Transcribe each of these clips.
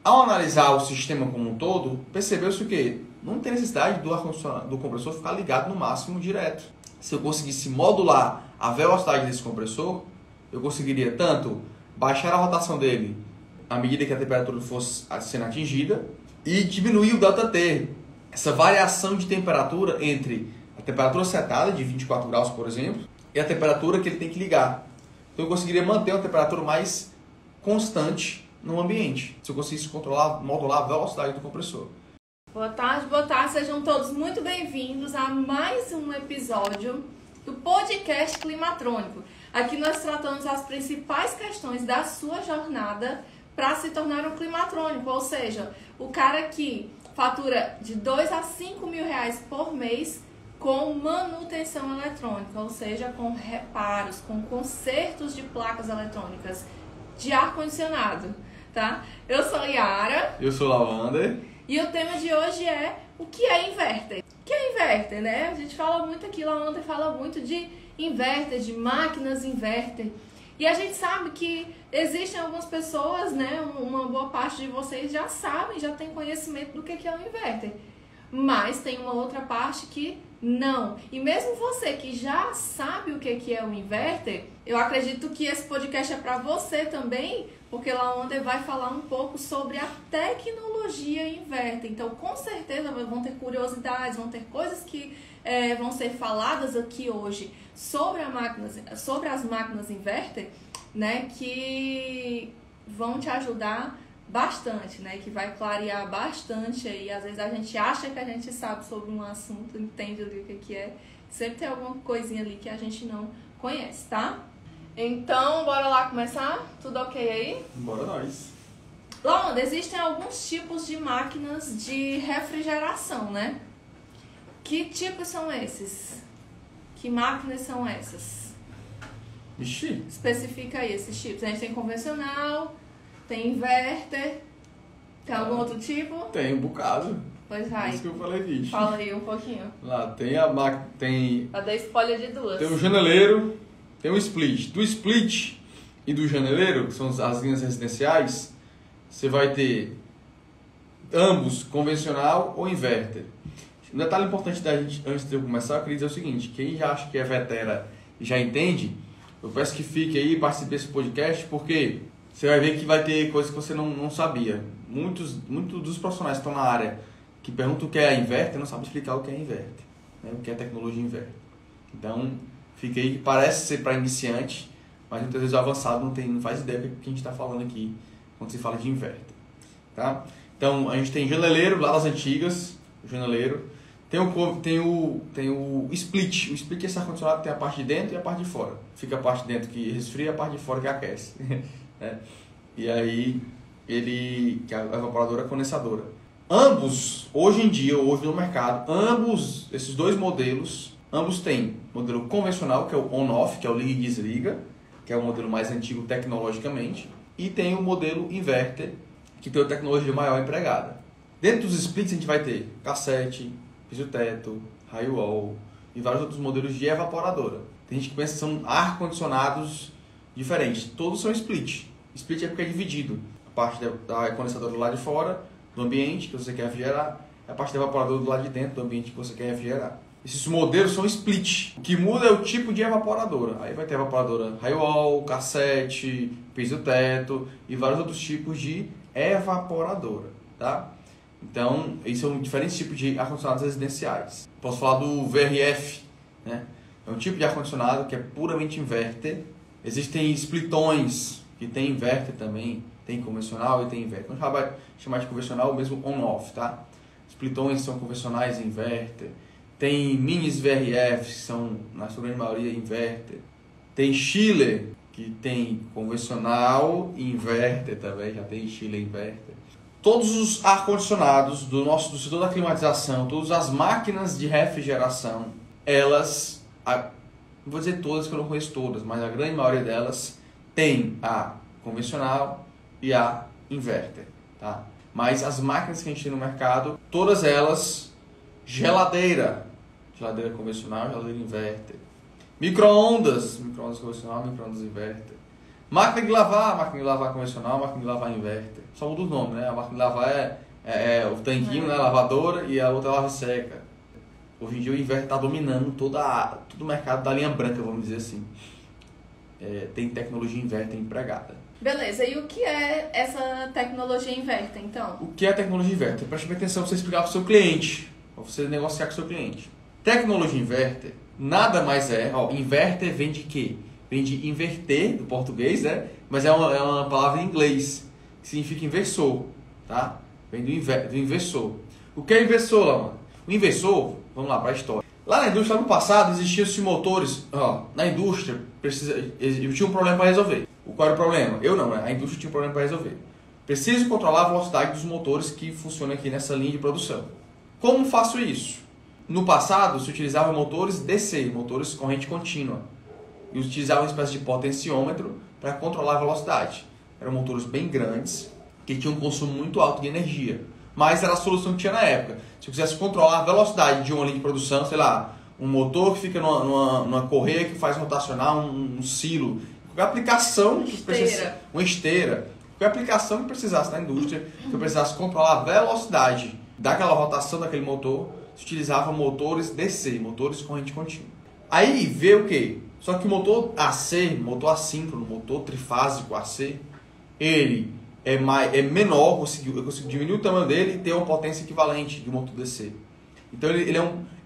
Ao analisar o sistema como um todo, percebeu-se o quê? Não tem necessidade do compressor ficar ligado no máximo direto. Se eu conseguisse modular a velocidade desse compressor, eu conseguiria tanto baixar a rotação dele à medida que a temperatura fosse sendo atingida e diminuir o ΔT, essa variação de temperatura entre a temperatura setada, de 24 graus, por exemplo, e a temperatura que ele tem que ligar. Então eu conseguiria manter uma temperatura mais constante no ambiente, se eu conseguisse modular a velocidade do compressor. Boa tarde, sejam todos muito bem-vindos a mais um episódio do podcast Climatrônico. Aqui nós tratamos as principais questões da sua jornada para se tornar um climatrônico, ou seja, o cara que fatura de 2 a 5 mil reais por mês com manutenção eletrônica, ou seja, com reparos, com consertos de placas eletrônicas de ar-condicionado, tá? Eu sou Yara. Eu sou Lavander. E o tema de hoje é o que é inverter. O que é inverter, né? A gente fala muito aqui, Lavander fala muito de inverter, de máquinas inverter. E a gente sabe que existem algumas pessoas, né? Uma boa parte de vocês já sabem, já tem conhecimento do que é um inverter. Mas tem uma outra parte que não. E mesmo você que já sabe o que é um inverter, eu acredito que esse podcast é para você também, porque lá onde vai falar um pouco sobre a tecnologia inverter. Então, com certeza vão ter curiosidades, vão ter coisas que vão ser faladas aqui hoje sobre as máquinas inverter, né, que vão te ajudar bastante, né, que vai clarear bastante aí. Às vezes a gente acha que a gente sabe sobre um assunto, entende ali o que é, sempre tem alguma coisinha ali que a gente não conhece, tá? Então, bora lá começar? Tudo ok aí? Bora nós. Lavander, existem alguns tipos de máquinas de refrigeração, né? Que tipos são esses? Que máquinas são essas? Ixi. Especifica aí esses tipos. A gente tem convencional, tem inverter, tem algum outro tipo? Tem um bocado. Pois vai. Isso que eu falei, bicho. Fala aí um pouquinho. Lá tem a máquina, tem... Pra dar spoiler de duas. Tem o janeleiro, tem o split. Do split e do janeleiro, que são as linhas residenciais, você vai ter ambos, convencional ou inverter. Um detalhe importante da gente, antes de eu começar, eu queria dizer o seguinte: quem já acha que é vetera e já entende, eu peço que fique aí e participe desse podcast, porque você vai ver que vai ter coisas que você não sabia. Muitos dos profissionais que estão na área que perguntam o que é inverter não sabem explicar o que é inverter, né? O que é tecnologia inverter. Então, fica aí, parece ser para iniciante, mas muitas vezes o avançado não faz ideia do que a gente está falando aqui quando se fala de inverter. Tá? Então, a gente tem janeleiro lá das antigas, o janeleiro. Tem o split. O split é esse ar-condicionado que tem a parte de dentro e a parte de fora. Fica a parte de dentro que resfria e a parte de fora que aquece. Né? E aí, que é a evaporadora condensadora. Ambos, hoje em dia, hoje no mercado, esses dois modelos, ambos têm modelo convencional, que é o on-off, que é o liga e desliga, que é o modelo mais antigo tecnologicamente, e tem o modelo inverter, que tem a tecnologia maior empregada. Dentro dos splits a gente vai ter cassete, piso-teto, high-wall e vários outros modelos de evaporadora. Tem gente que pensa que são ar-condicionados diferentes. Todos são split. Split é porque é dividido. A parte da condensadora do lado de fora, do ambiente que você quer refrigerar, e a parte da evaporadora do lado de dentro, do ambiente que você quer refrigerar. Esses modelos são split. O que muda é o tipo de evaporadora. Aí vai ter evaporadora high-wall, cassete, piso-teto e vários outros tipos de evaporadora. Tá? Então, esses são diferentes tipos de ar-condicionados residenciais. Posso falar do VRF, né? É um tipo de ar-condicionado que é puramente inverter. Existem splitões que tem inverter também, tem convencional e tem inverter. Vamos chamar de convencional mesmo on-off, tá? Splitões são convencionais e inverter. Tem minis VRF, que são, na sua grande maioria, inverter. Tem chiller, que tem convencional e inverter também, já tem chiller e inverter. Todos os ar-condicionados do setor da climatização, todas as máquinas de refrigeração, elas, não vou dizer todas que eu não conheço todas, mas a grande maioria delas tem a convencional e a inverter. Tá? Mas as máquinas que a gente tem no mercado, todas elas, geladeira convencional, geladeira inverter. Micro-ondas convencional, micro-ondas inverter. Máquina de lavar convencional, máquina de lavar inverter. Só muda os nomes, né? A máquina de lavar é o tanquinho, né? A lavadora, e a outra lava e seca. Hoje em dia o inverter está dominando todo o mercado da linha branca, vamos dizer assim. Tem tecnologia inverter empregada. Beleza, e o que é essa tecnologia inverter, então? O que é a tecnologia inverter? Preste bem atenção para você explicar para o seu cliente, para você negociar com o seu cliente. Tecnologia inverter nada mais inverter vem de quê? Vem de inverter, do português, né? Mas é uma palavra em inglês, que significa inversor, tá? Vem do inversor. O que é inversor, lá, mano? O inversor, vamos lá para a história. Lá na indústria, no passado, existiam-se motores, na indústria, tinha um problema para resolver. Qual era o problema? A indústria tinha um problema para resolver. Preciso controlar a velocidade dos motores que funcionam aqui nessa linha de produção. Como faço isso? No passado, se utilizavam motores DC, motores corrente contínua, e utilizavam uma espécie de potenciômetro para controlar a velocidade. Eram motores bem grandes, que tinham um consumo muito alto de energia, mas era a solução que tinha na época. Se eu quisesse controlar a velocidade de uma linha de produção, sei lá, um motor que fica numa correia que faz rotacionar um silo, qualquer aplicação que precisasse, uma esteira, qualquer aplicação que precisasse na indústria, que eu precisasse controlar a velocidade daquela rotação daquele motor, se utilizava motores DC, motores corrente contínua. Aí vê o quê? Só que o motor AC, motor assíncrono, motor trifásico AC, ele é menor, eu consigo diminuir o tamanho dele e ter uma potência equivalente de um motor DC. Então ele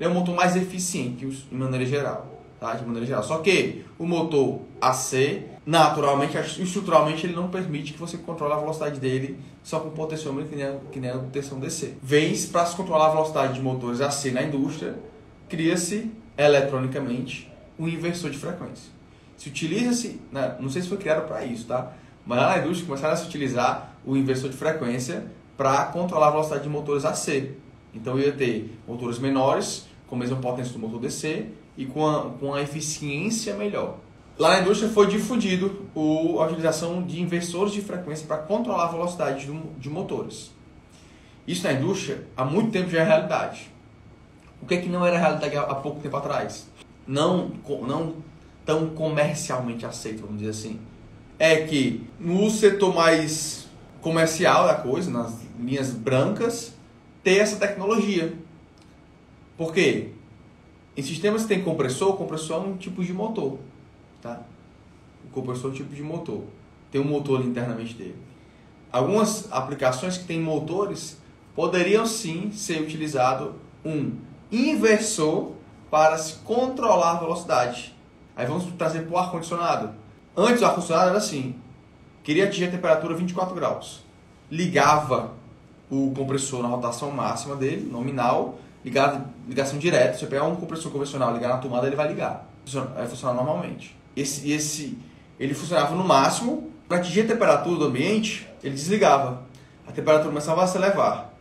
é um motor mais eficiente de maneira geral. Tá? De maneira geral. Só que o motor AC, naturalmente, estruturalmente, ele não permite que você controle a velocidade dele só com potenciômetro que nem a tensão DC. Vez para se controlar a velocidade de motores AC na indústria, cria-se eletronicamente um inversor de frequência. Se utiliza-se, não sei se foi criado para isso, tá? Mas lá na indústria começaram a se utilizar o inversor de frequência para controlar a velocidade de motores AC. Então eu ia ter motores menores, com a mesma potência do motor DC e com a eficiência melhor. Lá na indústria foi difundido a utilização de inversores de frequência para controlar a velocidade de motores. Isso na indústria há muito tempo já é realidade. O que é que não era realidade há pouco tempo atrás? Não tão comercialmente aceito, vamos dizer assim. É que no setor mais comercial da coisa, nas linhas brancas, ter essa tecnologia. Por quê? Em sistemas que tem compressor, o compressor é um tipo de motor. Tá? O compressor é um tipo de motor. Tem um motor ali internamente dele. Algumas aplicações que têm motores poderiam sim ser utilizado um inversor para se controlar a velocidade. Aí vamos trazer para o ar-condicionado. Antes o ar-condicionado era assim. Queria atingir a temperatura 24 graus. Ligava o compressor na rotação máxima dele, nominal, ligação direta. Se você pegar um compressor convencional, ligar na tomada, ele vai ligar. Vai funcionar normalmente. Ele funcionava no máximo. Para atingir a temperatura do ambiente, ele desligava. A temperatura começava a se elevar.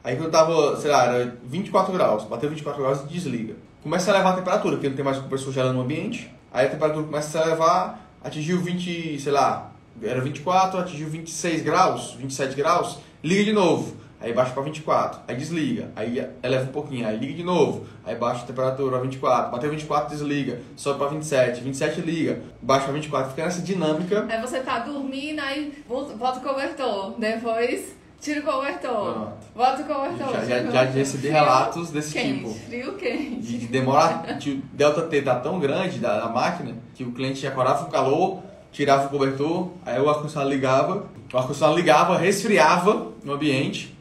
Aí quando estava, sei lá, era 24 graus, bateu 24 graus e desliga. Começa a elevar a temperatura, porque não tem mais compressor gelando no ambiente. Aí a temperatura começa a elevar, atingiu 20, sei lá, era 24, atingiu 26 graus, 27 graus, liga de novo. Aí baixa para 24, aí desliga, aí eleva um pouquinho, aí liga de novo, aí baixa a temperatura para 24, bateu 24, desliga, sobe para 27, 27 liga, baixa para 24, fica nessa dinâmica. Aí você tá dormindo, aí bota o cobertor, depois tira o cobertor, Pronto. bota o cobertor. Já recebi relatos desse tipo. Frio quente. De demorar, o delta T tá tão grande da máquina que o cliente acordava com calor, tirava o cobertor, aí o ar-condicionado ligava, resfriava no ambiente.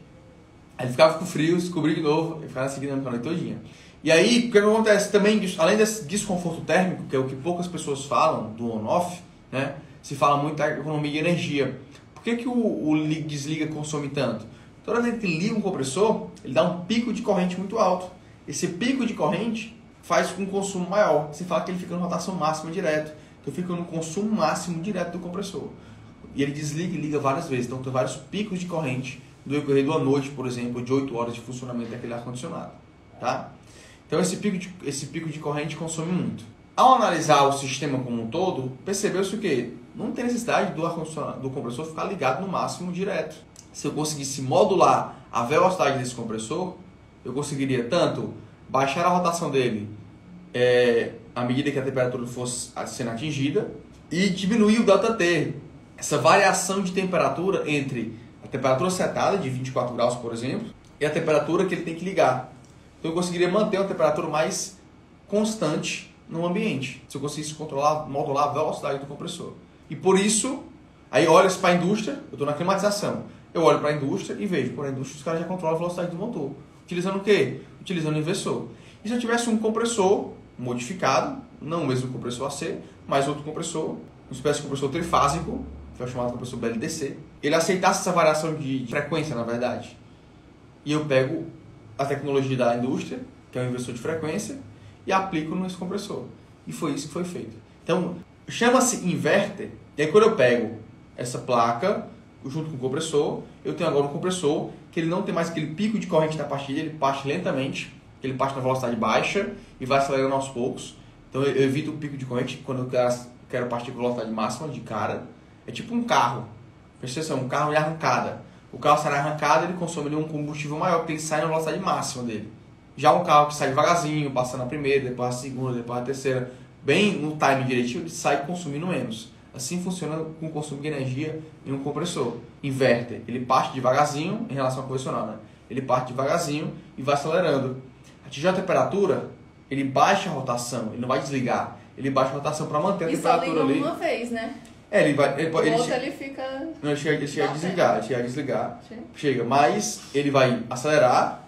Aí ele ficava com frio, se cobria de novo e ficava seguindo a noite todinha. E aí, o que acontece também, além desse desconforto térmico, que é o que poucas pessoas falam do on-off, né? Se fala muito da economia de energia. Por que o desliga consome tanto? Toda vez que liga um compressor, ele dá um pico de corrente muito alto. Esse pico de corrente faz com um consumo maior. Você fala que ele fica na rotação máxima direto. Então fica no consumo máximo direto do compressor. E ele desliga e liga várias vezes. Então tem vários picos de corrente do decorrer da noite, por exemplo, de 8 horas de funcionamento daquele ar-condicionado. Tá? Então esse pico de corrente consome muito. Ao analisar o sistema como um todo, percebeu-se o quê? Não tem necessidade do compressor ficar ligado no máximo direto. Se eu conseguisse modular a velocidade desse compressor, eu conseguiria tanto baixar a rotação dele à medida que a temperatura fosse sendo atingida e diminuir o ΔT, essa variação de temperatura entre a temperatura setada, de 24 graus, por exemplo, e a temperatura que ele tem que ligar. Então eu conseguiria manter uma temperatura mais constante no ambiente, se eu conseguisse controlar, modular a velocidade do compressor. E por isso, aí olha-se para a indústria, eu estou na climatização, eu olho para a indústria e vejo, por a indústria os caras já controlam a velocidade do motor. Utilizando o quê? Utilizando o inversor. E se eu tivesse um compressor modificado, não o mesmo compressor AC, mas outro compressor, uma espécie de compressor trifásico, que é o chamado compressor BLDC, ele aceitasse essa variação de frequência, na verdade. E eu pego a tecnologia da indústria, que é o inversor de frequência, e aplico nesse compressor. E foi isso que foi feito. Então, chama-se inverter, e aí quando eu pego essa placa, junto com o compressor, eu tenho agora um compressor que ele não tem mais aquele pico de corrente na partida, ele parte lentamente, ele parte na velocidade baixa e vai acelerando aos poucos. Então eu evito o pico de corrente quando eu quero partir com velocidade máxima de cara. É tipo um carro, presta atenção, um carro de arrancada. O carro sai na arrancada, ele consome um combustível maior, porque ele sai na velocidade máxima dele. Já um carro que sai devagarzinho, passando a primeira, depois a segunda, depois a terceira, bem no time direitinho, ele sai consumindo menos. Assim funciona com o consumo de energia em um compressor. Inverter, ele parte devagarzinho em relação ao convencional, né? Ele parte devagarzinho e vai acelerando. Atingir a temperatura, ele baixa a rotação, ele não vai desligar. Ele baixa a rotação para manter a temperatura ali. E só liga uma vez, né? É, ele vai... O outro ele fica... Não, ele chega a desligar. Chega, mas ele vai acelerar,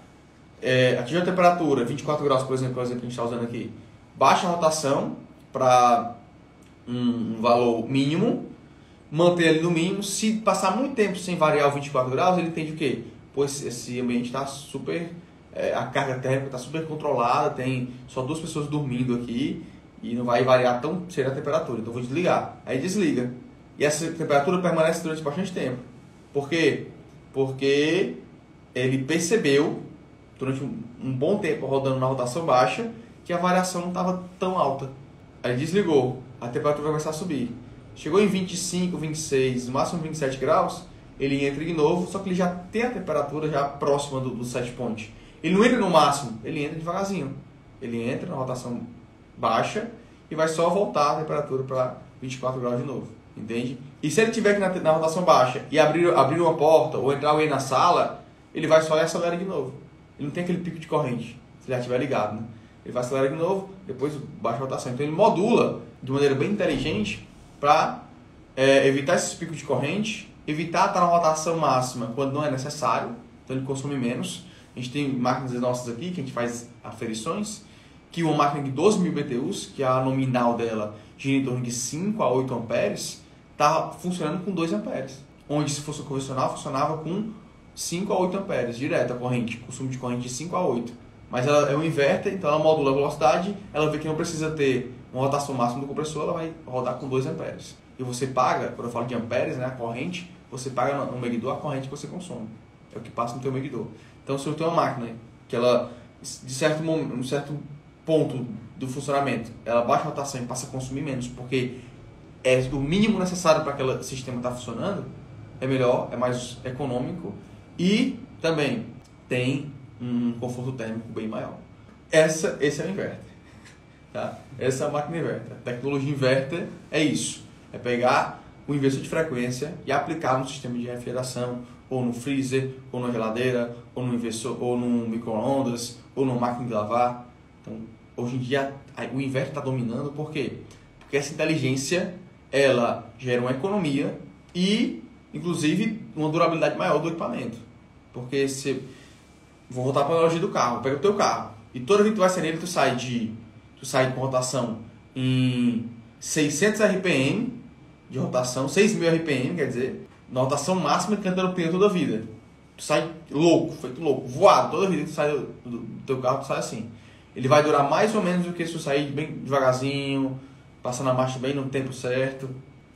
atingir a temperatura, 24 graus, por exemplo, que a gente está usando aqui. Baixa a rotação para um valor mínimo, manter ele no mínimo. Se passar muito tempo sem variar o 24 graus, ele entende o quê? Pois esse ambiente está super... a carga térmica está super controlada, tem só 2 pessoas dormindo aqui e não vai variar tão cedo a temperatura, então eu vou desligar. Aí desliga. E essa temperatura permanece durante bastante tempo. Por quê? Porque ele percebeu, durante um bom tempo rodando na rotação baixa, que a variação não estava tão alta. Aí desligou, a temperatura vai começar a subir. Chegou em 25, 26, no máximo 27 graus, ele entra de novo, só que ele já tem a temperatura já próxima do set point. Ele não entra no máximo, ele entra devagarzinho. Ele entra na rotação baixa e vai só voltar a temperatura para 24 graus de novo. Entende? E se ele tiver aqui na rotação baixa e abrir uma porta ou entrar alguém na sala, ele vai só e acelera de novo. Ele não tem aquele pico de corrente, se ele já estiver ligado, né? Ele vai acelerar de novo, depois baixa a rotação. Então ele modula de maneira bem inteligente para evitar esses picos de corrente, evitar estar na rotação máxima quando não é necessário, então ele consome menos. A gente tem máquinas nossas aqui, que a gente faz aferições, que uma máquina de 12.000 BTUs, que a nominal dela gira em torno de 5 a 8 amperes, está funcionando com 2 amperes. Onde se fosse convencional, funcionava com 5 a 8 amperes, direto a corrente, consumo de corrente de 5 a 8. Mas ela é um inverter, então ela modula a velocidade, ela vê que não precisa ter uma rotação máxima do compressor, ela vai rodar com 2 amperes. E você paga, quando eu falo de amperes, né, a corrente, você paga no medidor a corrente que você consome. É o que passa no teu medidor. Então, se eu tenho uma máquina que ela, de um certo ponto do funcionamento, ela baixa a rotação e passa a consumir menos, porque é o mínimo necessário para aquele sistema estar funcionando, é melhor, é mais econômico e também tem um conforto térmico bem maior. Esse é o inverter. Tá? Essa é a máquina inverter. A tecnologia inverter é isso. É pegar o inversor de frequência e aplicar no sistema de refrigeração, ou no freezer, ou na geladeira, ou no inversor, ou no micro-ondas, ou numa máquina de lavar. Então, hoje em dia, o inverter está dominando. Por quê? Porque essa inteligência, ela gera uma economia e, inclusive, uma durabilidade maior do equipamento. Porque se... Vou voltar para a analogia do carro. Pega o teu carro e toda vez que tu vai sair nele, tu sai com rotação em 600 RPM de rotação, 6.000 RPM, quer dizer, na rotação máxima que anda no pneu toda a vida. Tu sai louco, feito louco, voado, toda a vida que tu sai do teu carro, tu sai assim. Ele vai durar mais ou menos do que se tu sair bem devagarzinho, passando a marcha bem no tempo certo,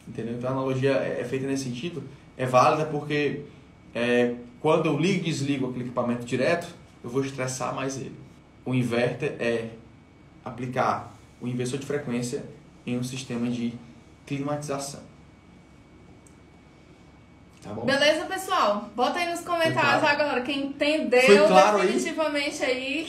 entendeu? Então a analogia é feita nesse sentido, é válida porque quando eu ligo e desligo aquele equipamento direto, eu vou estressar mais ele. O inverter é aplicar o inversor de frequência em um sistema de climatização. Tá bom? Beleza, pessoal? Bota aí nos comentários agora quem entendeu definitivamente aí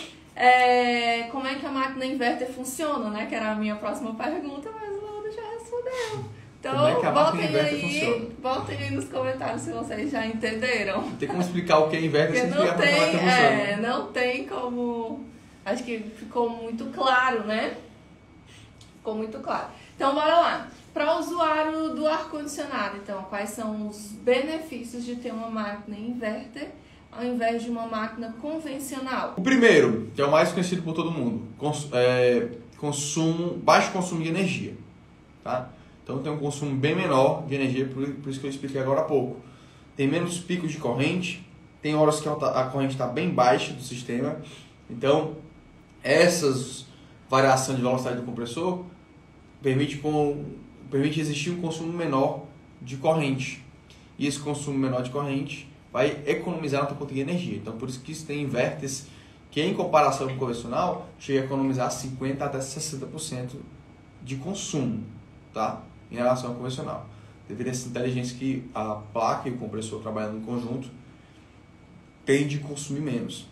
como é que a máquina inverter funciona, né? Que era a minha próxima pergunta, mas o Lauda já respondeu. Então, como é que a máquina inverter funciona. botem aí nos comentários se vocês já entenderam. Não tem como explicar o que é inverter sem Porque explicar como é que a máquina funciona. não tem como... Acho que ficou muito claro, né? Ficou muito claro. Então, bora lá. Para o usuário do ar-condicionado, então, quais são os benefícios de ter uma máquina inverter ao invés de uma máquina convencional? O primeiro, que é o mais conhecido por todo mundo, baixo consumo de energia. Tá? Então tem um consumo bem menor de energia, por isso que eu expliquei agora há pouco. Tem menos picos de corrente, tem horas que a corrente está bem baixa do sistema. Então, essas variações de velocidade do compressor permite existir um consumo menor de corrente. E esse consumo menor de corrente vai economizar na tua conta de energia. Então, por isso que isso tem inverters que, em comparação com o convencional, chega a economizar 50% até 60% de consumo, tá? Em relação ao convencional. Devido a essa inteligência que a placa e o compressor trabalhando em conjunto tende a consumir menos.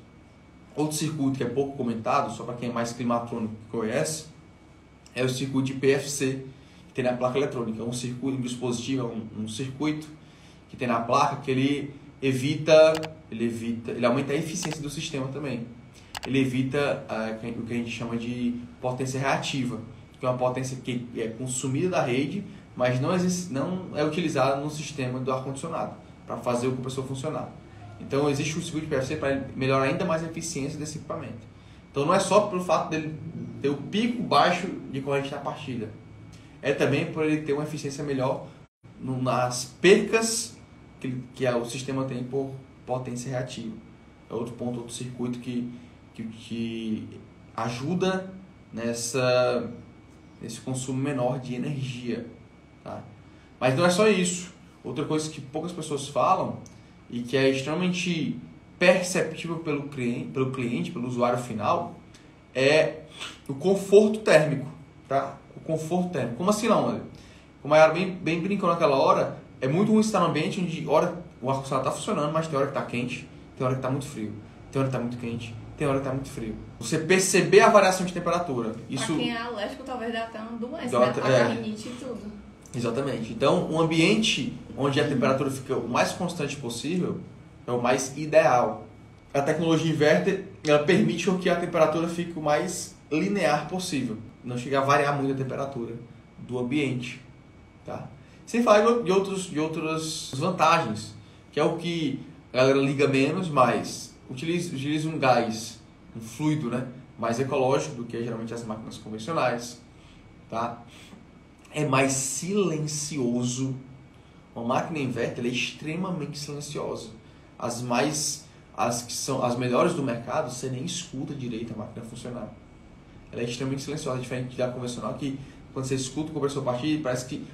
Outro circuito que é pouco comentado, só para quem é mais climatrônico que conhece, é o circuito de PFC, que tem na placa eletrônica. É um circuito, um dispositivo, um circuito que tem na placa que ele aumenta a eficiência do sistema também. Ele evita o que a gente chama de potência reativa, que é uma potência que é consumida da rede, mas não é utilizada no sistema do ar-condicionado, para fazer o compressor funcionar. Então existe um circuito de PFC para melhorar ainda mais a eficiência desse equipamento. Então não é só pelo fato dele ter o pico baixo de corrente na partida, é também por ele ter uma eficiência melhor nas percas que o sistema tem por potência reativa. É outro ponto, outro circuito que ajuda nesse consumo menor de energia. Tá? Mas não é só isso. Outra coisa que poucas pessoas falam e que é extremamente perceptível pelo cliente, pelo usuário final, é o conforto térmico. Tá? O conforto térmico. Como assim não? Olha? Como a Yara bem brincou naquela hora, é muito ruim estar num ambiente onde o ar-condicionado está funcionando, mas tem hora que está quente, tem hora que está muito frio, tem hora que está muito quente, tem hora que está muito frio. Você perceber a variação de temperatura. Isso... Pra quem é alérgico, talvez dê até uma doença, né? A rinite e tudo. Exatamente. Então, um ambiente onde a temperatura fica o mais constante possível é o mais ideal. A tecnologia inverter, ela permite que a temperatura fique o mais linear possível. Não chegar a variar muito a temperatura do ambiente. Tá? Sem falar de outras vantagens, que é o que a galera liga menos, mas utiliza um gás, um fluido, né, mais ecológico do que geralmente as máquinas convencionais. Tá? É mais silencioso. Uma máquina inverter é extremamente silenciosa. As que são as melhores do mercado, você nem escuta direito a máquina funcionar. Ela é extremamente silenciosa, diferente da convencional, que quando você escuta o compressor partir, parece que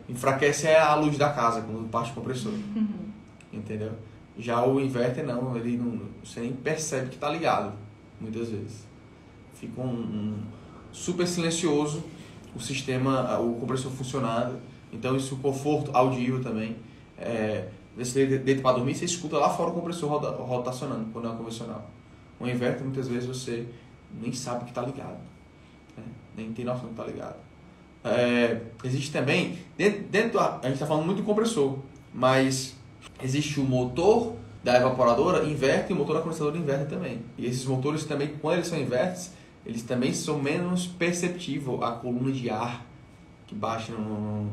enfraquece a luz da casa quando parte o compressor. Entendeu? Já o inverter não, você nem percebe que está ligado, muitas vezes. Fica super silencioso o sistema, o compressor funcionando. Então isso, o conforto audível também. Você deita para dormir, você escuta lá fora o compressor rotacionando, quando é um convencional. O inverter, muitas vezes, você nem sabe que está ligado. Né? Nem tem noção que está ligado. Existe também, a gente está falando muito do compressor, mas existe o motor da evaporadora inverte e o motor da condensadora inverte também. E esses motores também, quando eles são invertes, eles também são menos perceptíveis à coluna de ar que baixa no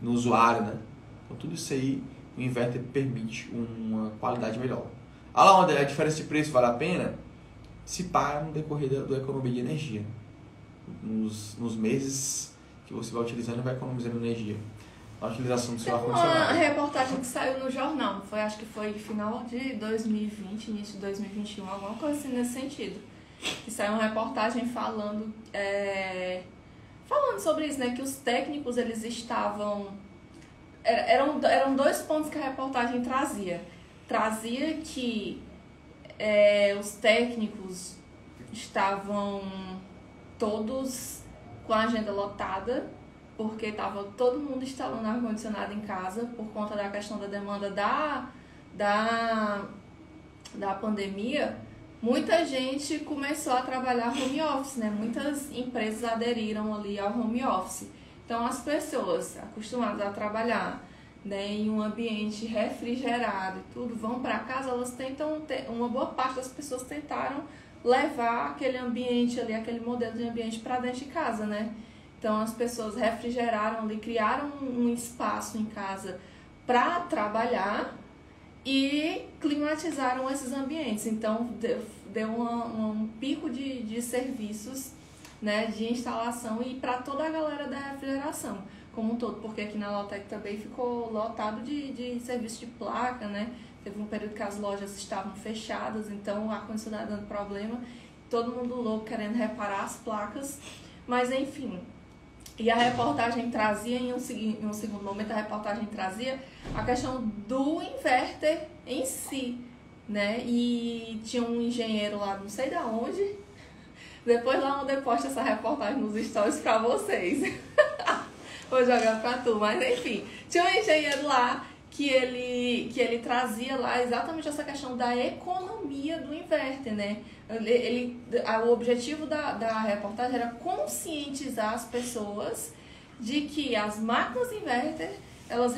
usuário, né? Então tudo isso aí, o inverter permite uma qualidade melhor. Lá onde a diferença de preço vale a pena, se paga no decorrer da economia de energia. Nos meses que você vai utilizando, vai economizando energia. A utilização do seu ar-condicionado. Uma reportagem que saiu no jornal, acho que foi final de 2020, início de 2021, alguma coisa assim nesse sentido. Que saiu uma reportagem falando sobre isso, né? Que os técnicos, eles estavam... Eram dois pontos que a reportagem trazia. Trazia que os técnicos estavam todos com a agenda lotada, porque estava todo mundo instalando ar-condicionado em casa por conta da questão da demanda da pandemia. Muita gente começou a trabalhar home office, né? Muitas empresas aderiram ali ao home office. Então, as pessoas acostumadas a trabalhar, né, em um ambiente refrigerado e tudo, vão para casa, elas tentam uma boa parte das pessoas tentaram levar aquele ambiente ali, aquele modelo de ambiente para dentro de casa, né? Então, as pessoas refrigeraram ali, criaram um espaço em casa para trabalhar e climatizaram esses ambientes. Então, deu um pico de serviços, né, de instalação e para toda a galera da refrigeração como um todo, porque aqui na Lautec também ficou lotado de serviço de placa, né? Teve um período que as lojas estavam fechadas, então o ar-condicionado dando problema, todo mundo louco querendo reparar as placas, mas enfim. E a reportagem trazia, em um segundo momento, a reportagem trazia a questão do inverter em si, né? E tinha um engenheiro lá, não sei de onde, depois lá onde eu posto essa reportagem nos stories pra vocês. Vou jogar pra tu, mas enfim. Tinha um engenheiro lá que ele trazia lá exatamente essa questão da economia do inverter, né? O objetivo da reportagem era conscientizar as pessoas de que as máquinas inverter, elas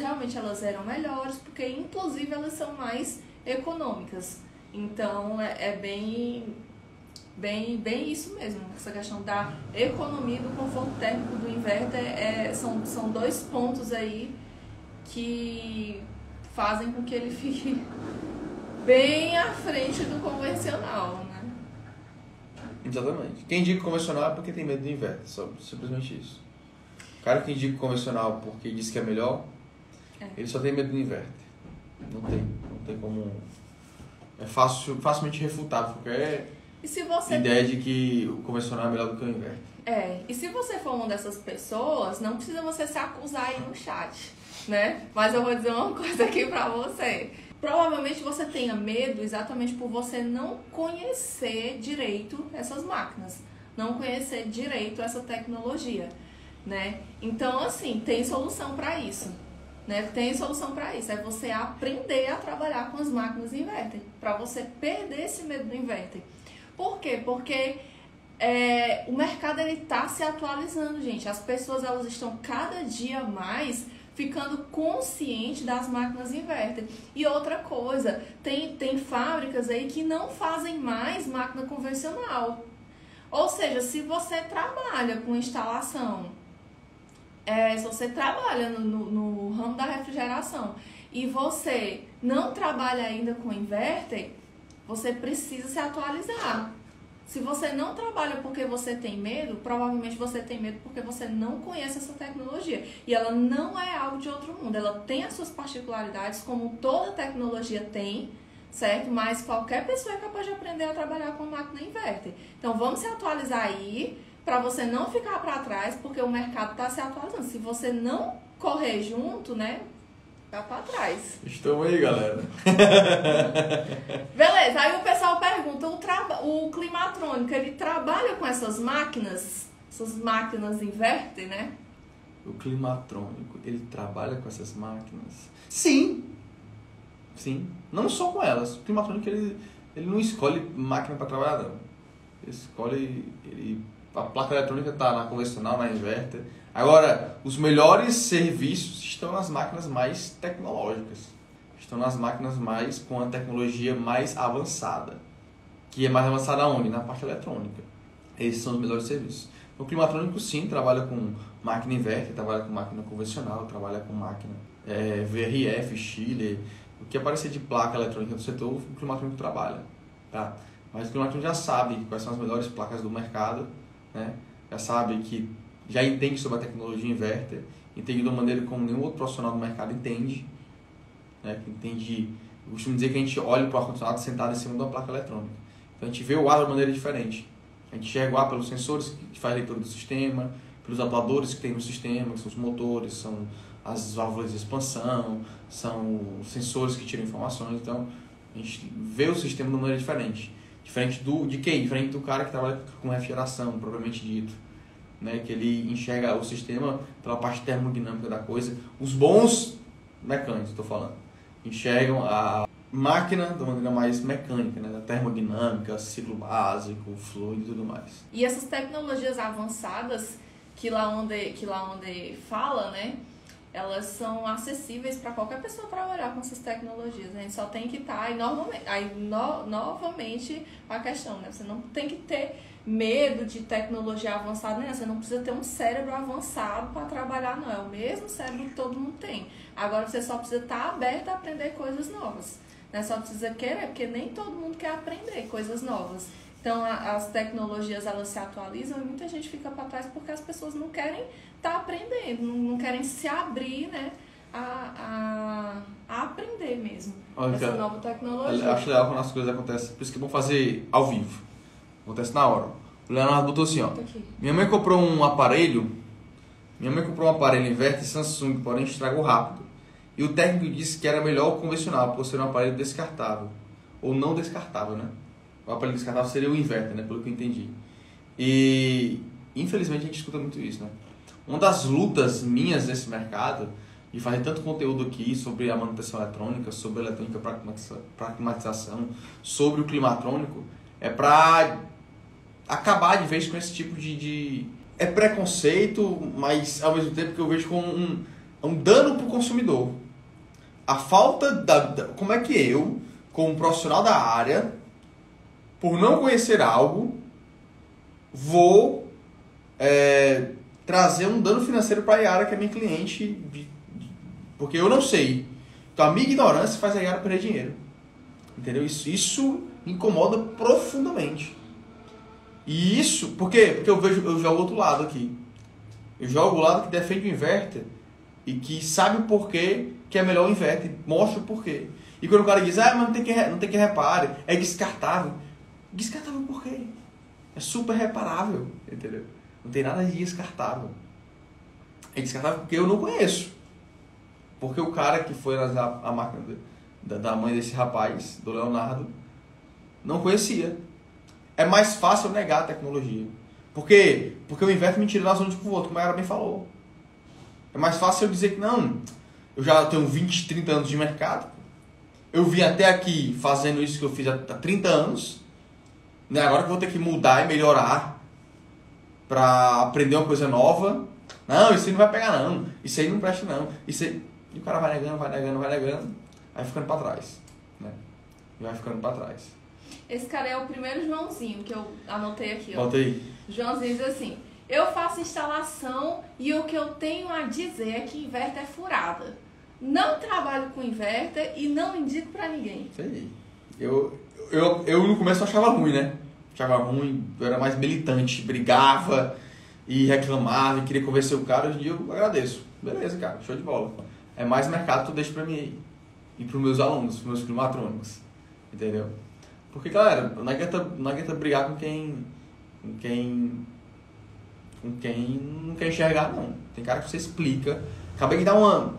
eram melhores, porque inclusive elas são mais econômicas. Então é bem isso mesmo, essa questão da economia do conforto térmico do inverter são dois pontos aí que fazem com que ele fique bem à frente do convencional, né? Exatamente. Quem indica o convencional é porque tem medo do inverter, simplesmente isso. O cara que indica o convencional porque diz que é melhor, ele só tem medo do inverter. Não tem como... É facilmente refutável qualquer ideia de que o convencional é melhor do que o inverter. E se você for uma dessas pessoas, não precisa você se acusar aí no chat, né? Mas eu vou dizer uma coisa aqui pra você. Provavelmente você tenha medo exatamente por você não conhecer direito essas máquinas, não conhecer direito essa tecnologia, né? Então, assim, tem solução pra isso. Né? Tem solução para isso, é você aprender a trabalhar com as máquinas inverter, para você perder esse medo do inverter. Por quê? Porque o mercado está se atualizando, gente. As pessoas elas estão cada dia mais ficando conscientes das máquinas inverter. E outra coisa, tem fábricas aí que não fazem mais máquina convencional. Ou seja, se você trabalha com instalação, se você trabalha no ramo da refrigeração e você não trabalha ainda com inverter, você precisa se atualizar. Se você não trabalha porque você tem medo, provavelmente você tem medo porque você não conhece essa tecnologia. E ela não é algo de outro mundo. Ela tem as suas particularidades, como toda tecnologia tem, certo? Mas qualquer pessoa é capaz de aprender a trabalhar com máquina inverter. Então vamos se atualizar aí, para você não ficar para trás, porque o mercado está se atualizando. Se você não correr junto, né, vai para trás. Estamos aí, galera. Beleza, aí o pessoal pergunta, o climatrônico, ele trabalha com essas máquinas inverter, né? O climatrônico, ele trabalha com essas máquinas? Sim. Sim. Não só com elas. O climatrônico, ele não escolhe máquina para trabalhar, não. Ele escolhe... A placa eletrônica está na convencional, na inverter. Agora, os melhores serviços estão nas máquinas mais tecnológicas. Estão nas máquinas com a tecnologia mais avançada. Que é mais avançada onde? Na parte eletrônica. Esses são os melhores serviços. O climatrônico, sim, trabalha com máquina inverter, trabalha com máquina convencional, trabalha com máquina VRF, chiller. O que aparecer de placa eletrônica do setor, o climatrônico trabalha. Tá? Mas o climatrônico já sabe quais são as melhores placas do mercado, né? Já entende sobre a tecnologia inverter, entende de uma maneira como nenhum outro profissional do mercado entende, né? Eu costumo dizer que a gente olha para o ar-condicionado sentado em cima de uma placa eletrônica. Então a gente vê o ar de uma maneira diferente. A gente enxerga o ar pelos sensores que faz leitura do sistema, pelos atuadores que tem no sistema, que são os motores, são as válvulas de expansão, são os sensores que tiram informações. Então a gente vê o sistema de uma maneira diferente. Diferente do cara que trabalha com refrigeração, propriamente dito, né? Que ele enxerga o sistema pela parte termodinâmica da coisa. Os bons mecânicos, estou falando, enxergam a máquina de uma maneira mais mecânica, né? Da termodinâmica, ciclo básico, fluido e tudo mais. E essas tecnologias avançadas, que lá onde fala, né? Elas são acessíveis para qualquer pessoa trabalhar com essas tecnologias. A gente só tem que estar, novamente a questão, né? Você não tem que ter medo de tecnologia avançada, né? Você não precisa ter um cérebro avançado para trabalhar, não. É o mesmo cérebro que todo mundo tem. Agora você só precisa estar aberto a aprender coisas novas. Né? Só precisa querer, porque nem todo mundo quer aprender coisas novas. Então, as tecnologias, elas se atualizam e muita gente fica para trás porque as pessoas não querem estar aprendendo, não querem se abrir, né, a aprender mesmo. Olha, essa nova tecnologia. Eu acho legal quando as coisas acontecem, por isso que é bom fazer ao vivo. Acontece na hora. O Leonardo botou assim, ó. Minha mãe comprou um aparelho inverter Samsung, porém estragou rápido. E o técnico disse que era melhor o convencional, por ser um aparelho descartável. Ou não descartável, né? O aparelho descartável seria o inverter, né? Pelo que eu entendi. E infelizmente a gente escuta muito isso, né? Uma das lutas minhas nesse mercado, de fazer tanto conteúdo aqui sobre a manutenção eletrônica, sobre a eletrônica para climatização, sobre o climatrônico, é para acabar de vez com esse tipo de... É preconceito, mas ao mesmo tempo que eu vejo como um dano para o consumidor. A falta como é que eu, como profissional da área, por não conhecer algo, vou trazer um dano financeiro para a Yara, que é minha cliente, porque eu não sei. Então a minha ignorância faz a Yara perder dinheiro. Entendeu? Isso me incomoda profundamente. E isso, por quê? Porque eu jogo o outro lado aqui. Eu jogo o lado que defende o inverter e que sabe o porquê que é melhor o inverter, mostra o porquê. E quando o cara diz, mas não tem que repare, é descartável. Descartável por quê? É super reparável, entendeu? Não tem nada de descartável. É descartável porque eu não conheço. Porque o cara que foi a máquina da mãe desse rapaz, do Leonardo, não conhecia. É mais fácil eu negar a tecnologia. Por quê? Porque o inverter me tira da zona de conforto, como a Yara bem falou. É mais fácil eu dizer que não, eu já tenho 20, 30 anos de mercado, eu vim até aqui fazendo isso que eu fiz há 30 anos, né? Agora que eu vou ter que mudar e melhorar para aprender uma coisa nova. Não, isso aí não vai pegar não, isso aí não presta não. Isso aí... E o cara vai negando, aí ficando para trás. Né? E vai ficando para trás. Esse cara é o primeiro Joãozinho que eu anotei aqui. Bota aí. Joãozinho diz assim: eu faço instalação e o que eu tenho a dizer é que inverter é furada. Não trabalho com inverter e não indico pra ninguém. Isso aí. Eu no começo achava ruim, né? Achava ruim, eu era mais militante, brigava e reclamava e queria convencer o cara. Hoje em dia eu agradeço. Beleza, cara, show de bola. É mais mercado que tu deixa pra mim aí. E pros meus alunos, pros meus climatrônicos. Entendeu? Porque, galera, não adianta brigar com quem não quer enxergar, não. Tem cara que você explica. Acabei de dar uma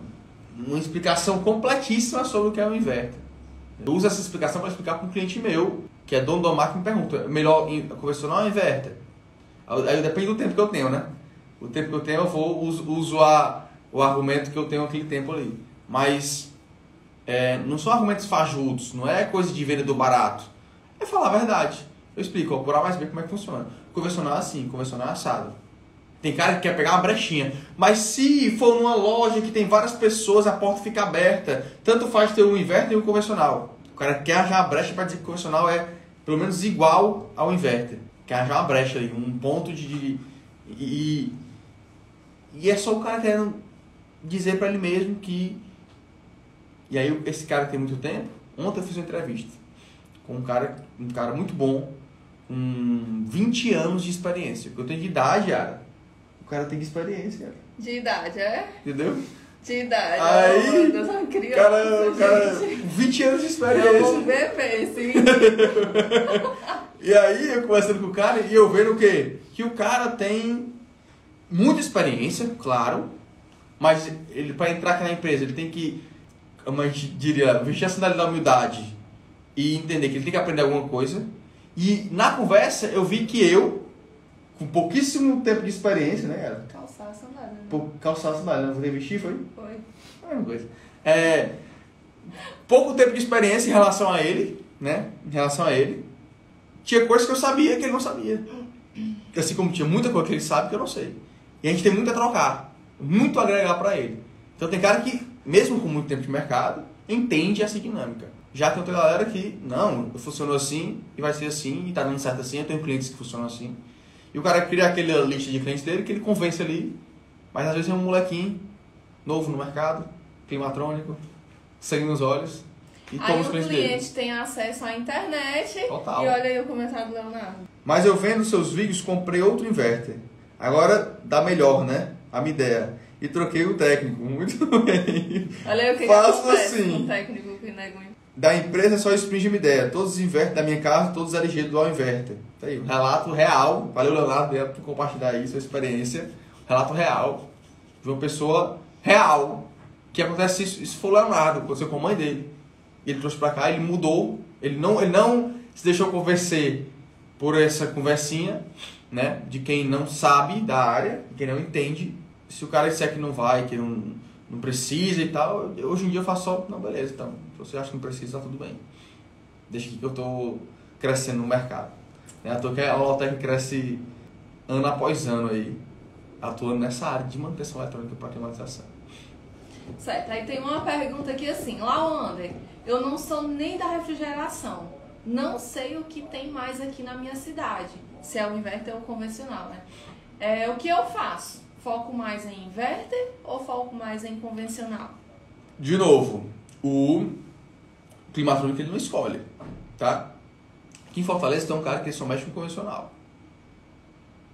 explicação completíssima sobre o que é o inverter. Eu uso essa explicação para explicar para um cliente meu, que é dono da máquina, me pergunta, é melhor convencional ou inverter? Aí depende do tempo que eu tenho, né? O tempo que eu tenho, eu uso o argumento que eu tenho aquele tempo ali. Mas não são argumentos fajutos, não é coisa de vendedor barato. É falar a verdade. Eu explico, por A mais B, como é que funciona. Convencional é assim, convencional é assado. Tem cara que quer pegar uma brechinha. Mas se for numa loja que tem várias pessoas, a porta fica aberta. Tanto faz ter um inverter e um convencional. O cara quer arranjar uma brecha para dizer que o convencional é pelo menos igual ao inverter. Quer arranjar uma brecha ali, um ponto de... E é só o cara querendo dizer para ele mesmo que... E aí esse cara tem muito tempo. Ontem eu fiz uma entrevista com um cara muito bom, com 20 anos de experiência. Eu tenho de idade, cara. O cara tem experiência, cara. De idade, é? Entendeu? De idade. Aí, Deus, uma criança, o cara 20 anos de experiência. É um bebê, sim. E aí, eu conversando com o cara e eu vendo o quê? Que o cara tem muita experiência, claro, mas ele, para entrar aqui na empresa, ele tem que, como a gente diria, vestir a sandália da humildade e entender que ele tem que aprender alguma coisa. E na conversa, eu vi que eu, com pouquíssimo tempo de experiência, né, cara? Calçar a sandália, né? Calçar a sandália, não vou vestir, foi? Foi. É a mesma coisa. Pouco tempo de experiência em relação a ele, né? Em relação a ele. Tinha coisas que eu sabia que ele não sabia. Assim como tinha muita coisa que ele sabe que eu não sei. E a gente tem muito a trocar, muito a agregar para ele. Então tem cara que, mesmo com muito tempo de mercado, entende essa dinâmica. Já tem outra galera que, não, funcionou assim e vai ser assim, e tá dando certo assim, eu tenho clientes que funcionam assim. E o cara cria aquela lista de clientes dele que ele convence ali, mas às vezes é um molequinho novo no mercado, climatrônico, sangue nos olhos, e toma os clientes dele. Aí o cliente tem acesso à internet. Total. E olha aí o comentário do Leonardo. Mas eu vendo seus vídeos, comprei outro inverter. Agora dá melhor, né? A minha ideia. E troquei o técnico. Muito bem. Olha aí o que Faço acontece assim. com o técnico que nega um... Da empresa só exprime uma ideia. Todos os inverters da minha casa, todos LG Dual Inverter. Tá aí, um relato real. Valeu, Leonardo, por compartilhar aí sua experiência. Relato real. De uma pessoa real. Que acontece isso foi o Leonardo, aconteceu com a mãe dele. E ele trouxe pra cá, ele mudou. Ele não se deixou convencer por essa conversinha, né? De quem não sabe da área, quem não entende. Se o cara disser que não vai, que não precisa e tal, hoje em dia eu faço só, não, beleza, então, se você acha que não precisa, tá tudo bem. Deixa aqui que eu tô crescendo no mercado. É à toa que a Holotec cresce ano após ano aí, atuando nessa área de manutenção eletrônica para climatização. Certo, aí tem uma pergunta aqui assim, Lawander, eu não sou nem da refrigeração, não sei o que tem mais aqui na minha cidade, se é o inverter ou o convencional, né? O que eu faço? Foco mais em inverter ou foco mais em convencional? De novo, o climatrônico ele não escolhe, tá? Aqui em Fortaleza tem um cara que só mexe com convencional.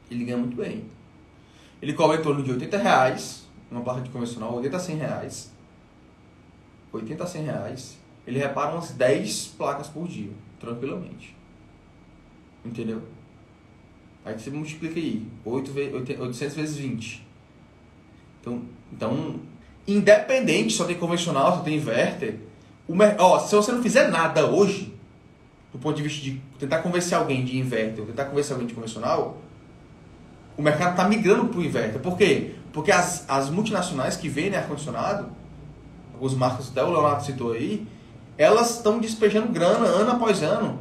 Ele ganha muito bem. Ele cobra em torno de R$80, uma placa de convencional, 80 a 100 reais. 80 a 100 reais. Ele repara umas 10 placas por dia, tranquilamente. Entendeu? Aí você multiplica aí, 800 vezes 20. Então, independente, só tem convencional, só tem inverter. Se você não fizer nada hoje, do ponto de vista de tentar convencer alguém de inverter ou tentar convencer alguém de convencional, o mercado está migrando para o inverter. Por quê? Porque as multinacionais que vendem ar-condicionado, algumas marcas, até o Leonardo citou aí, elas estão despejando grana ano após ano,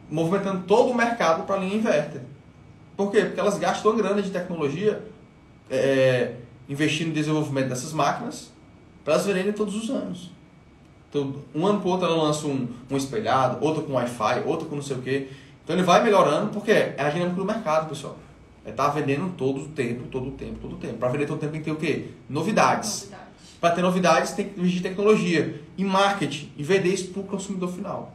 movimentando todo o mercado para a linha inverter. Por quê? Porque elas gastam grana de tecnologia investindo no desenvolvimento dessas máquinas para elas venderem todos os anos. Então, um ano para o outro ela lança um espelhado, outro com Wi-Fi, outro com não sei o quê. Então ele vai melhorando porque é a dinâmica do mercado, pessoal. Tá vendendo todo o tempo. Para vender todo o tempo tem que ter o quê? Novidades. Para ter novidades tem que investir em tecnologia, em marketing e vender isso para o consumidor final.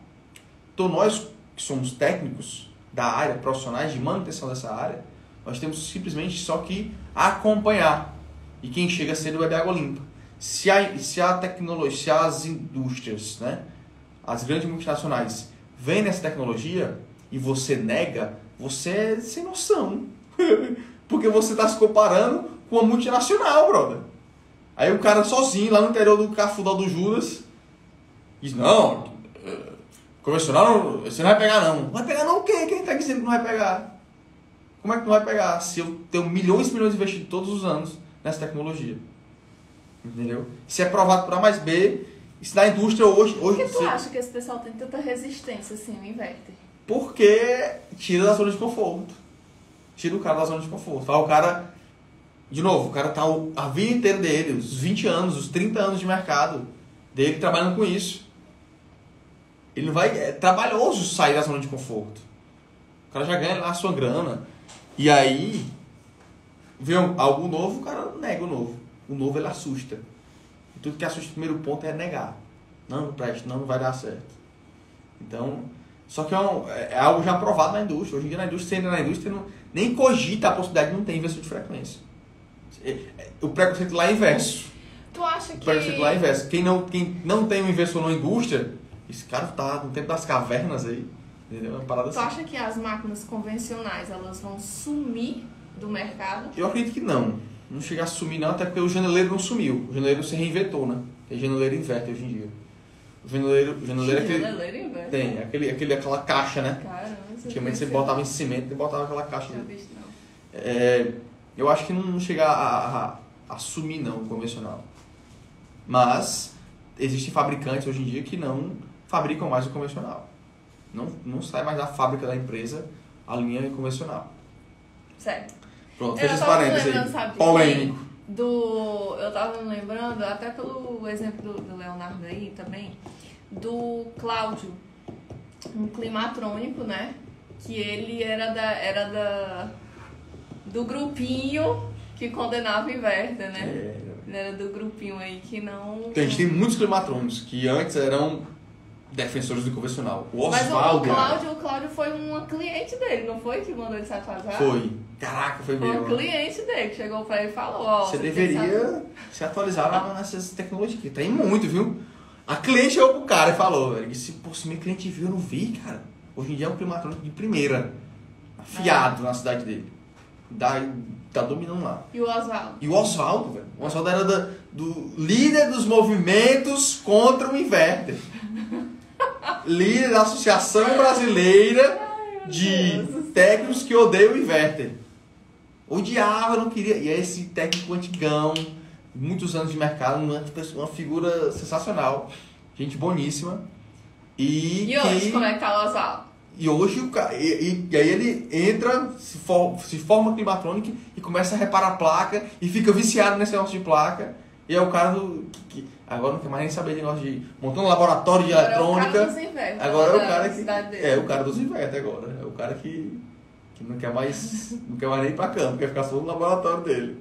Então nós que somos técnicos da área, profissionais de manutenção dessa área, nós temos simplesmente só que acompanhar. E quem chega cedo vai beber água limpa. Se a tecnologia, se as indústrias, né, as grandes multinacionais vendem essa tecnologia e você nega, você é sem noção. Porque você está se comparando com a multinacional, brother. Aí o cara sozinho, lá no interior do Cafundó do Judas, diz, não, convencional você não vai pegar não. Vai pegar não o quê? Quem está dizendo que não vai pegar? Como é que não vai pegar? Se eu tenho milhões e milhões investidos todos os anos nessa tecnologia. Entendeu? Se é provado por A mais B, se na indústria hoje... Por que tu acha que esse pessoal tem tanta resistência assim, o inverter? Porque tira da zona de conforto. Tira o cara da zona de conforto. O cara, de novo, o cara tá a vida inteira dele, os 20 anos, os 30 anos de mercado dele trabalhando com isso. Ele não vai... É trabalhoso sair da zona de conforto. O cara já ganha lá a sua grana. E aí, vê algo novo, o cara nega o novo. O novo ele assusta. E tudo que assusta, o primeiro ponto é negar. Não presta, não vai dar certo. Então, só que é algo já provado na indústria. Hoje em dia, na indústria, você ainda na indústria nem cogita a possibilidade de não ter inversor de frequência. O preconceito lá é inverso. Tu acha que... O preconceito lá é inverso. Quem não tem um inversor na indústria, esse cara tá no tempo das cavernas aí. Entendeu? Uma parada tu acha que as máquinas convencionais elas vão sumir do mercado? Eu acredito que não. Não chega a sumir não, até porque o janeleiro não sumiu. O janeleiro se reinventou, né? Tem janeleiro inverter hoje em dia. O janeleiro é aquele... Janeleiro inverter? Tem, aquela caixa, né? Caramba, antigamente você botava em cimento e botava aquela caixa. Não visto, não. Eu acho que não chega a sumir não, o convencional. Mas existem fabricantes hoje em dia que não fabricam mais o convencional. Não sai mais da fábrica da empresa a linha convencional. Certo. Pronto, fecha esse parênteses aí. Polêmico. Eu tava me lembrando, até pelo exemplo do Leonardo aí também, do Cláudio, um climatrônico, né? Que ele era do grupinho que condenava o inverter, né? Ele era do grupinho aí que não... A gente tem muitos climatrônicos que antes eram defensores do convencional. O Oswaldo... Mas o Cláudio foi uma cliente dele, não foi? Que mandou ele se atualizar? Foi. Caraca, foi mesmo. Uma cliente dele que chegou pra ele e falou... Você deveria se atualizar nessas tecnologias, que tem muito, viu? A cliente chegou pro cara e falou, ele disse, pô, se minha cliente viu, eu não vi, cara. Hoje em dia é um climatrônico de primeira. Afiado na cidade dele. Tá dominando lá. E o Oswaldo? E o Oswaldo, velho. O Oswaldo era do líder dos movimentos contra o inverter. Líder da Associação Brasileira de Técnicos que Odeiam o Inverter. Odiava, não queria. E é esse técnico antigão, muitos anos de mercado, uma figura sensacional. Gente boníssima. E hoje, como é que tá o Oswaldo? E hoje e aí ele entra, se forma climatrônico e começa a reparar a placa e fica viciado nesse negócio de placa. E é o cara que agora não quer mais nem saber de negócio de montar um laboratório de eletrônica. Agora é o cara que é o cara dos inverter agora. É o cara que não quer mais nem ir pra campo, quer ficar só no laboratório dele.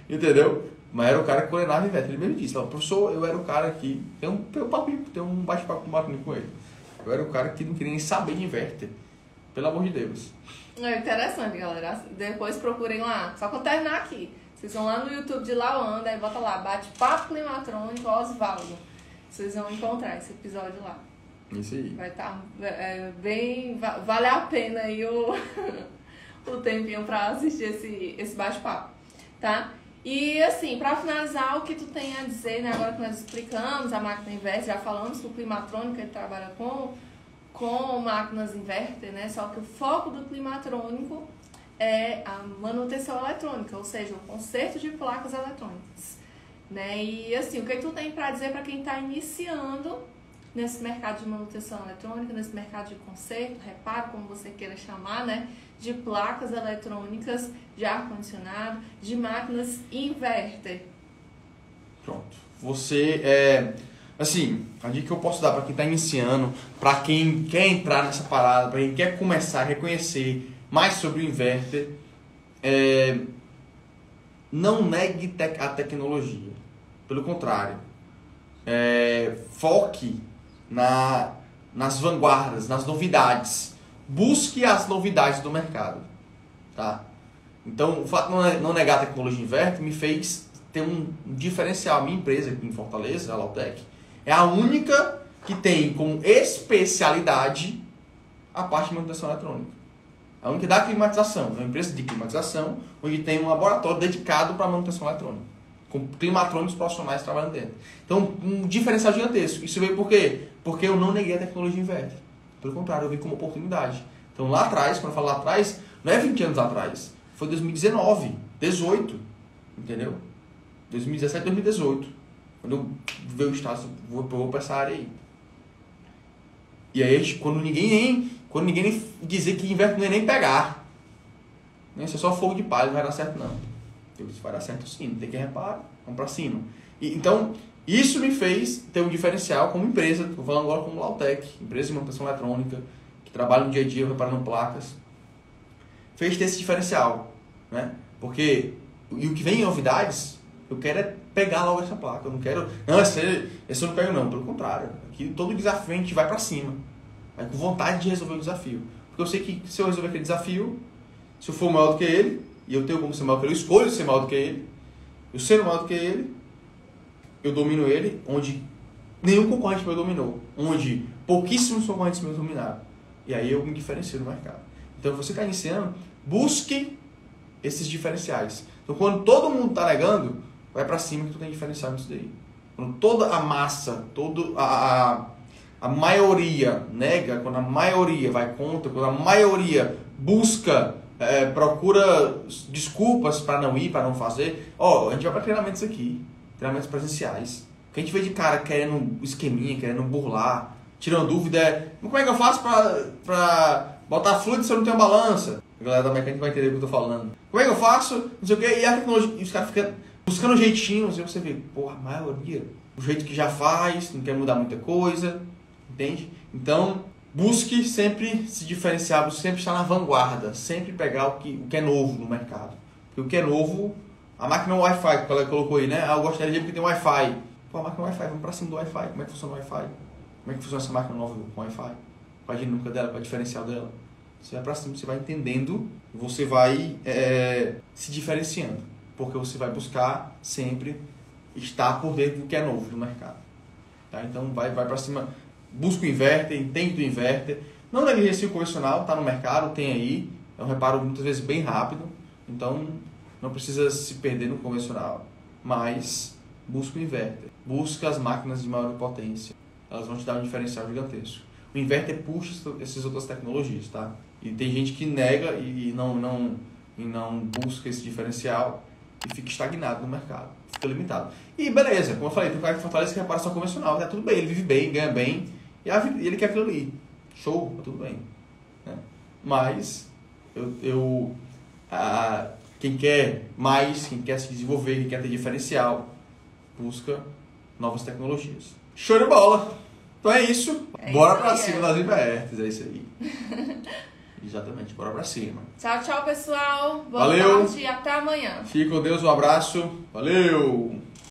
Entendeu? Mas era o cara que coordenava o inverter. Ele mesmo disse, professor, eu era o cara que tem um bate-papo com ele. Eu era o cara que não queria nem saber de inverter. Pelo amor de Deus. É interessante, galera. Depois procurem lá. Só que eu terminar aqui. Vocês vão lá no YouTube de Lawanda e bota lá, bate-papo climatrônico Oswaldo. Vocês vão encontrar esse episódio lá. Isso aí. Vai estar bem... Vale a pena aí o tempinho pra assistir esse bate-papo, tá? E assim, pra finalizar, o que tu tem a dizer, né? Agora que nós explicamos a máquina inverter, já falamos que o climatrônico ele trabalha com máquinas inverter, né? Só que o foco do climatrônico é a manutenção eletrônica, ou seja, o conserto de placas eletrônicas, né? E assim, o que tu tem para dizer para quem está iniciando nesse mercado de manutenção eletrônica, nesse mercado de conserto, reparo, como você queira chamar, né? De placas eletrônicas, de ar-condicionado, de máquinas inverter. Pronto. Você assim, a dica que eu posso dar para quem está iniciando, para quem quer entrar nessa parada, para quem quer começar a reconhecer mais sobre o inverter, não negue a tecnologia. Pelo contrário, foque nas vanguardas, nas novidades. Busque as novidades do mercado. Tá? Então, o fato de não negar a tecnologia inverter me fez ter um diferencial. A minha empresa aqui em Fortaleza, a Lautec, é a única que tem como especialidade a parte de manutenção eletrônica. A única da climatização, uma empresa de climatização, onde tem um laboratório dedicado para manutenção eletrônica, com climatrônicos profissionais trabalhando dentro. Então, um diferencial gigantesco. Isso veio por quê? Porque eu não neguei a tecnologia inverter. Pelo contrário, eu vi como oportunidade. Então, lá atrás, quando eu falo lá atrás, não é 20 anos atrás, foi 2019, 18, entendeu? 2017, 2018. Quando eu veio o estado, vou para essa área aí. E aí, quando ninguém nem dizer que inverter não é nem pegar. Isso é só fogo de palha, não vai dar certo não. Isso vai dar certo sim, tem que reparar, vamos para cima. Então, isso me fez ter um diferencial como empresa, estou falando agora como Lautec, empresa de manutenção eletrônica, que trabalha no dia a dia reparando placas. Fez ter esse diferencial, né? Porque, e o que vem em novidades, eu quero é pegar logo essa placa. Eu não quero, não, esse eu não pego não, pelo contrário. Aqui todo desafio a gente vai para cima. Vai com vontade de resolver o desafio. Porque eu sei que se eu resolver aquele desafio, se eu for maior do que ele, e eu tenho como ser maior do que ele, eu escolho ser maior do que ele, eu sendo maior do que ele, eu domino ele, onde nenhum concorrente meu dominou, onde pouquíssimos concorrentes meus dominaram. E aí eu me diferencio no mercado. Então, você está iniciando, busque esses diferenciais. Então, quando todo mundo está negando, vai para cima que tu tem diferencial nisso daí. Quando toda a massa, toda a maioria nega, quando a maioria vai contra, quando a maioria busca, procura desculpas para não ir, para não fazer, a gente vai para treinamentos aqui. Treinamentos presenciais. O que a gente vê de cara querendo esqueminha, querendo burlar, tirando dúvida como é que eu faço pra botar fluido se eu não tenho balança? A galera da mecânica vai entender o que eu tô falando. Como é que eu faço? Não sei o que. E a tecnologia, e os caras ficam buscando jeitinhos. E você vê, porra, a maioria, o jeito que já faz, não quer mudar muita coisa. Entende? Então, busque sempre se diferenciar, busque sempre estar na vanguarda. Sempre pegar o que é novo no mercado. Porque o que é novo, a máquina Wi-Fi que ela colocou aí, né? Ah, eu gosto da LG porque tem Wi-Fi. Pô, a máquina Wi-Fi, vamos pra cima do Wi-Fi. Como é que funciona o Wi-Fi? Como é que funciona essa máquina nova com Wi-Fi? Qual a dinâmica dela, qual a diferencial dela? Você vai pra cima, você vai entendendo, você vai se diferenciando. Porque você vai buscar sempre estar por dentro do que é novo no mercado. Tá? Então vai pra cima, busca o inverter, entende do inverter. Não negligencie o convencional, tá no mercado, tem aí. É um reparo muitas vezes bem rápido. Então não precisa se perder no convencional. Mas busca o inverter. Busca as máquinas de maior potência. Elas vão te dar um diferencial gigantesco. O inverter puxa essas outras tecnologias, tá? E tem gente que nega e não busca esse diferencial e fica estagnado no mercado, fica limitado. E beleza, como eu falei, tem um cara que Fortaleza que repara só convencional, tá tudo bem, ele vive bem, ganha bem, e ele quer aquilo ali. Show, tá tudo bem. Né? Mas quem quer mais, quem quer se desenvolver, quem quer ter diferencial, novas tecnologias. Show de bola! Então é isso. Bora pra cima das invertes, é isso aí. Exatamente, bora pra cima. Tchau, tchau, pessoal. Boa Valeu. tarde e até amanhã. Fique com Deus, um abraço. Valeu!